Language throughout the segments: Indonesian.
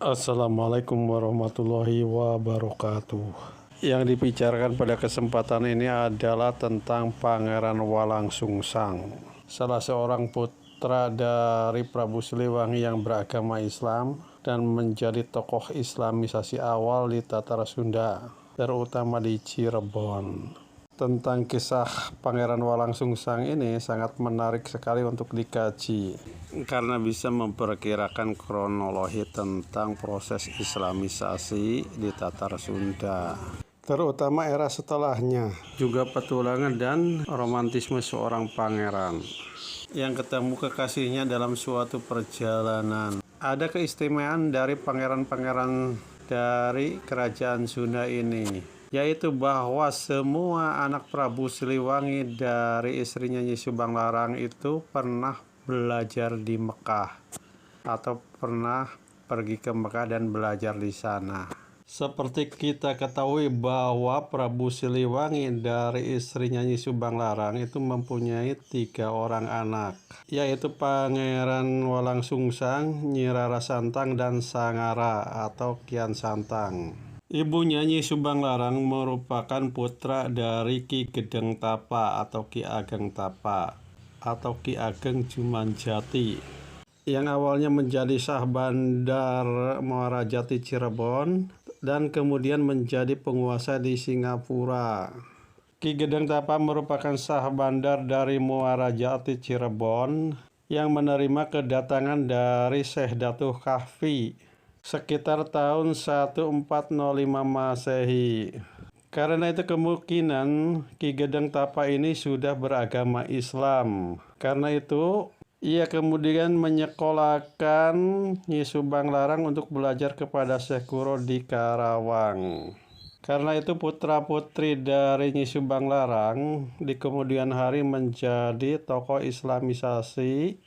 Assalamualaikum warahmatullahi wabarakatuh. Yang dibicarakan pada kesempatan ini adalah tentang Pangeran Walang Sungsang, salah seorang putra dari Prabu Siliwangi yang beragama Islam dan menjadi tokoh Islamisasi awal di Tatar Sunda, terutama di Cirebon. Tentang kisah Pangeran Walang Sungsang ini sangat menarik sekali untuk dikaji karena bisa memperkirakan kronologi tentang proses Islamisasi di Tatar Sunda, terutama era setelahnya, juga petualangan dan romantisme seorang pangeran yang ketemu kekasihnya dalam suatu perjalanan. Ada keistimewaan dari pangeran-pangeran dari kerajaan Sunda ini, yaitu bahwa semua anak Prabu Siliwangi dari istrinya Nyi Subang Larang itu pernah belajar di Mekah atau pernah pergi ke Mekah dan belajar di sana. Seperti kita ketahui bahwa Prabu Siliwangi dari istrinya Nyi Subang Larang itu mempunyai 3 orang anak, yaitu Pangeran Walang Sungsang, Nyi Rara Santang, dan Sangara atau Kian Santang. Ibunya Nyi Subang Larang merupakan putra dari Ki Gedeng Tapa atau Ki Ageng Tapa atau Ki Ageng Jumanjati, yang awalnya menjadi Sah Bandar Muara Jati Cirebon dan kemudian menjadi penguasa di Singapura. Ki Gedeng Tapa merupakan Sah Bandar dari Muara Jati Cirebon yang menerima kedatangan dari Syekh Datuh Kahfi sekitar tahun 1405 Masehi. Karena itu kemungkinan Ki Gedeng Tapa ini sudah beragama Islam. Karena itu ia kemudian menyekolahkan Nyi Subang Larang untuk belajar kepada Syekh Kuro di Karawang. Karena itu putra-putri dari Nyi Subang Larang di kemudian hari menjadi tokoh Islamisasi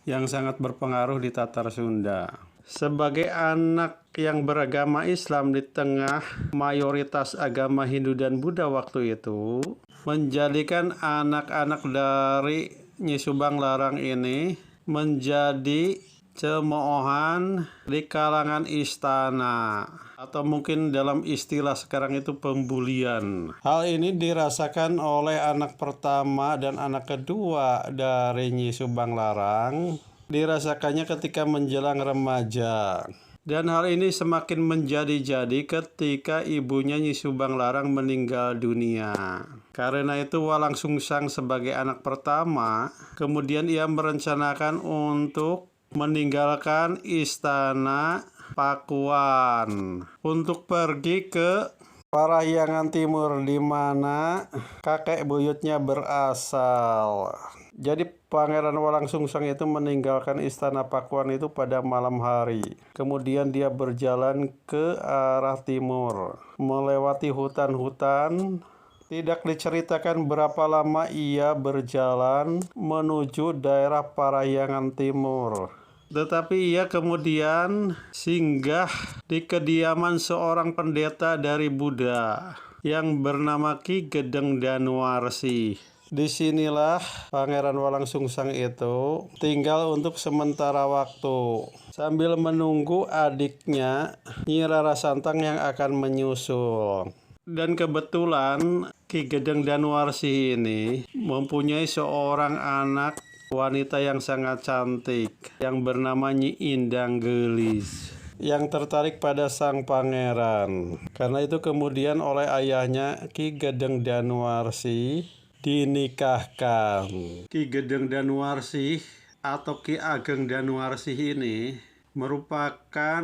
yang sangat berpengaruh di Tatar Sunda. Sebagai anak yang beragama Islam di tengah mayoritas agama Hindu dan Buddha waktu itu, menjadikan anak-anak dari Nyi Subang Larang ini menjadi cemoohan di kalangan istana, atau mungkin dalam istilah sekarang itu pembulian. Hal ini dirasakan oleh anak pertama dan anak kedua dari Nyi Subang Larang. Dirasakannya ketika menjelang remaja. Dan hal ini semakin menjadi-jadi ketika ibunya Nyi Subang Larang meninggal dunia. Karena itu Walang Sungsang sebagai anak pertama, kemudian ia merencanakan untuk meninggalkan istana Pakuan untuk pergi ke Parahyangan Timur, di mana kakek buyutnya berasal. Jadi Pangeran Walang Sungsang itu meninggalkan istana Pakuan itu pada malam hari. Kemudian dia berjalan ke arah timur, melewati hutan-hutan. Tidak diceritakan berapa lama ia berjalan menuju daerah Parahyangan Timur. Tetapi ia kemudian singgah di kediaman seorang pendeta dari Buddha yang bernama Ki Gedeng Danuarsi. Disinilah Pangeran Walang Sungsang itu tinggal untuk sementara waktu sambil menunggu adiknya Nyi Rara Santang yang akan menyusul. Dan kebetulan Ki Gedeng Danuarsi ini mempunyai seorang anak wanita yang sangat cantik yang bernama Nyi Indang Gelis, yang tertarik pada sang pangeran. Karena itu kemudian oleh ayahnya Ki Gedeng Danuarsi dinikahkan. Ki Gedeng Danuarsi atau Ki Ageng Danuarsi ini merupakan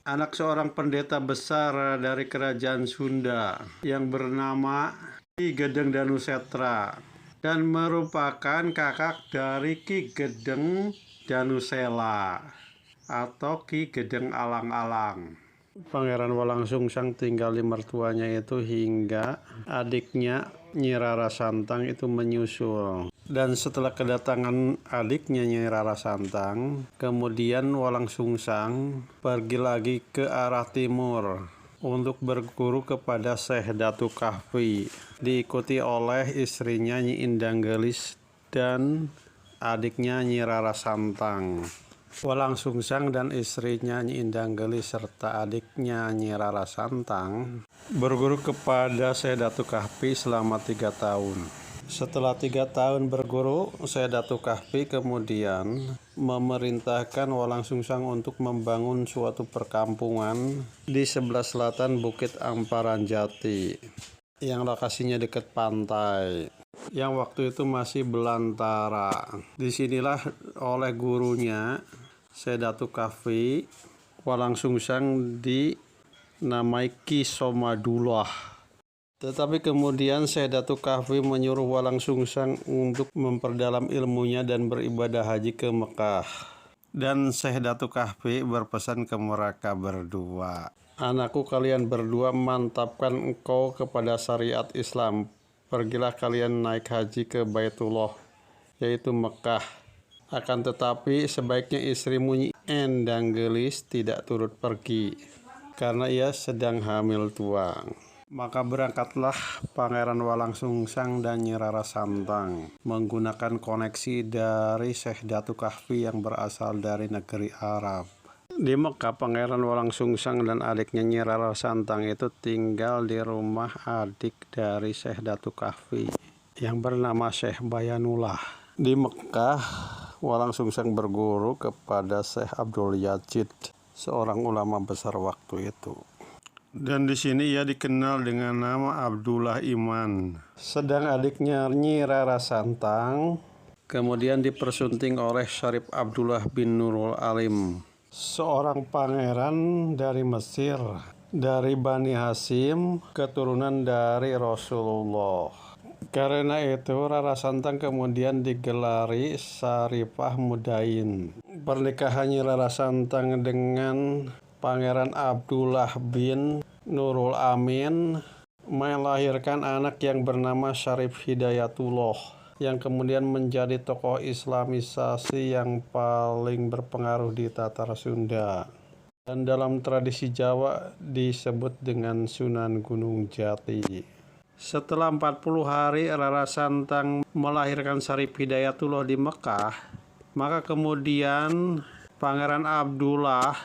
anak seorang pendeta besar dari kerajaan Sunda yang bernama Ki Gedeng Danusetra dan merupakan kakak dari Ki Gedeng Danusela atau Ki Gedeng Alang-Alang. Pangeran Walang Sungsang tinggal di mertuanya itu hingga adiknya Nyi Rara Santang itu menyusul. Dan setelah kedatangan adiknya Nyi Rara Santang, kemudian Walang Sungsang pergi lagi ke arah timur untuk berguru kepada Syekh Datuh Kahfi, diikuti oleh istrinya Nyi Indang Gelis dan adiknya Nyi Rara Santang. Walang Sungsang dan istrinya Nyi Indanggeli serta adiknya Nyi Rara Santang berguru kepada Syekh Datuk Kahfi selama 3 tahun. Setelah 3 tahun berguru, Syekh Datuk Kahfi kemudian memerintahkan Walang Sungsang untuk membangun suatu perkampungan di sebelah selatan Bukit Amparan Jati yang lokasinya dekat pantai, yang waktu itu masih belantara. Disinilah oleh gurunya Syekh Datuk Kahfi Walang Sungsang dinamai Ki Somadullah. Tetapi kemudian Syekh Datuk Kahfi menyuruh Walang Sungsang untuk memperdalam ilmunya dan beribadah haji ke Mekah. Dan Syekh Datuk Kahfi berpesan ke mereka berdua, "Anakku, kalian berdua mantapkan engkau kepada syariat Islam. Pergilah kalian naik haji ke Baitullah, yaitu Mekah. Akan tetapi sebaiknya istrimu Nyi Endanggelis tidak turut pergi, karena ia sedang hamil tuang." Maka berangkatlah Pangeran Walang Sungsang dan Nyi Rara Santang menggunakan koneksi dari Syekh Datuk Kahfi yang berasal dari negeri Arab. Di Mekah, Pangeran Walang Sungsang dan adiknya Nyi Rara Santang itu tinggal di rumah adik dari Syekh Datuk Kahfi yang bernama Syekh Bayanullah. Di Mekah, Walang Sungsang berguru kepada Syekh Abdul Yazid, seorang ulama besar waktu itu. Dan di sini ia dikenal dengan nama Abdullah Iman. Sedang adiknya Nyi Rara Santang kemudian dipersunting oleh Syarif Abdullah bin Nurul Alim, seorang pangeran dari Mesir, dari Bani Hasyim, keturunan dari Rasulullah. Karena itu Rara Santang kemudian digelari Syarifah Mudain. Pernikahan Nyi Rara Santang dengan Pangeran Abdullah bin Nurul Amin melahirkan anak yang bernama Syarif Hidayatullah, yang kemudian menjadi tokoh Islamisasi yang paling berpengaruh di Tatar Sunda, dan dalam tradisi Jawa disebut dengan Sunan Gunung Jati. Setelah 40 hari Rara Santang melahirkan Syarif Hidayatullah di Mekah, maka kemudian Pangeran Abdullah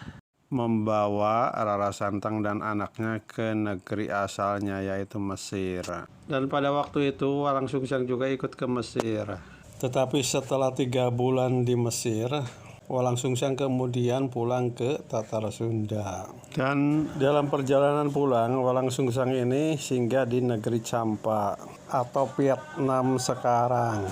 membawa Rara Santang dan anaknya ke negeri asalnya, yaitu Mesir. Dan pada waktu itu Walang Sungsang juga ikut ke Mesir. Tetapi setelah 3 bulan di Mesir, Walang Sungsang kemudian pulang ke Tatar Sunda. Dan dalam perjalanan pulang, Walang Sungsang ini singgah di negeri Champa atau Vietnam sekarang.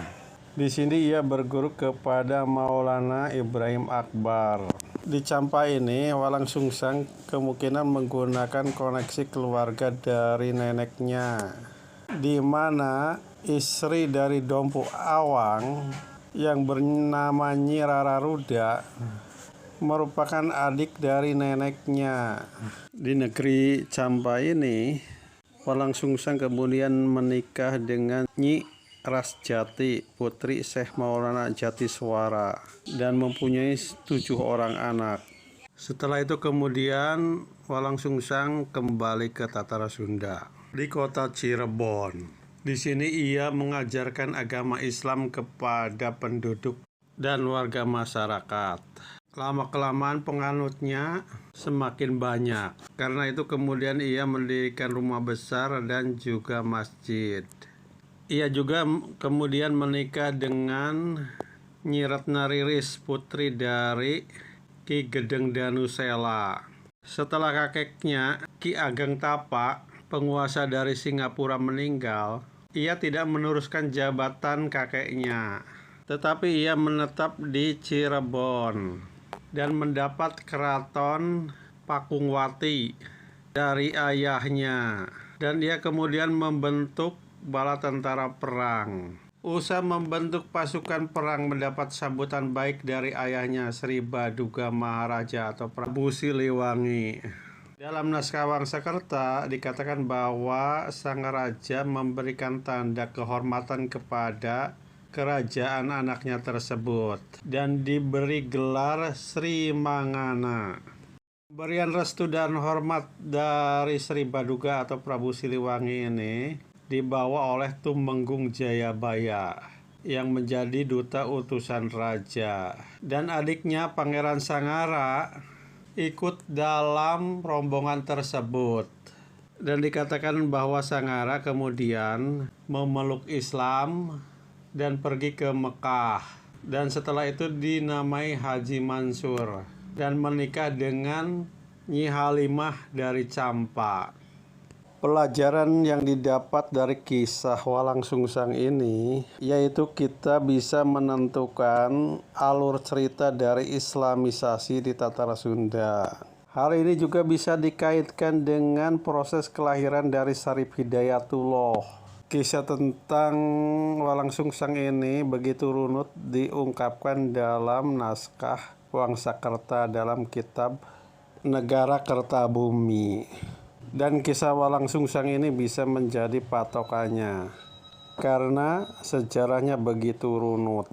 Di sini ia berguru kepada Maulana Ibrahim Akbar. Di Champa ini, Walang Sungsang kemungkinan menggunakan koneksi keluarga dari neneknya, di mana istri dari Dompu Awang yang bernama Nyi Rara Ruda merupakan adik dari neneknya. Di negeri Champa ini, Walang Sungsang kemudian menikah dengan Nyi Rasjati, putri Syekh Maulana Jatiswara, dan mempunyai 7 orang anak. Setelah itu kemudian Walang Sungsang kembali ke Tatar Sunda di kota Cirebon. Di sini ia mengajarkan agama Islam kepada penduduk dan warga masyarakat. Lama-kelamaan penganutnya semakin banyak. Karena itu kemudian ia mendirikan rumah besar dan juga masjid. Ia juga kemudian menikah dengan Nyi Ratna Riris, putri dari Ki Gedeng Danusela. Setelah kakeknya, Ki Ageng Tapa, penguasa dari Singapura, meninggal, ia tidak meneruskan jabatan kakeknya, tetapi ia menetap di Cirebon dan mendapat keraton Pakungwati dari ayahnya. Dan ia kemudian membentuk bala tentara perang. Usaha membentuk pasukan perang mendapat sambutan baik dari ayahnya, Sri Baduga Maharaja atau Prabu Siliwangi. Dalam naskah Wangsakerta dikatakan bahwa sang raja memberikan tanda kehormatan kepada kerajaan anaknya tersebut dan diberi gelar Sri Mangana. Pemberian restu dan hormat dari Sri Baduga atau Prabu Siliwangi ini dibawa oleh Tumenggung Jayabaya. yang menjadi duta utusan raja. Dan adiknya Pangeran Sanggara ikut dalam rombongan tersebut. Dan dikatakan bahwa Sanggara kemudian memeluk Islam dan pergi ke Mekah. Dan setelah itu dinamai Haji Mansur dan menikah dengan Nyi Halimah dari Campa. Pelajaran yang didapat dari kisah Walang Sungsang ini yaitu kita bisa menentukan alur cerita dari Islamisasi di Tatara Sunda. Hal ini juga bisa dikaitkan dengan proses kelahiran dari Syarif Hidayatullah. Kisah tentang Walang Sungsang ini begitu runut diungkapkan dalam naskah Wangsakerta dalam kitab Negara Kertabumi. Dan kisah Walang Sungsang ini bisa menjadi patokannya karena sejarahnya begitu runut.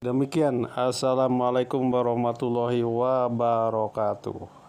Demikian, Assalamualaikum warahmatullahi wabarakatuh.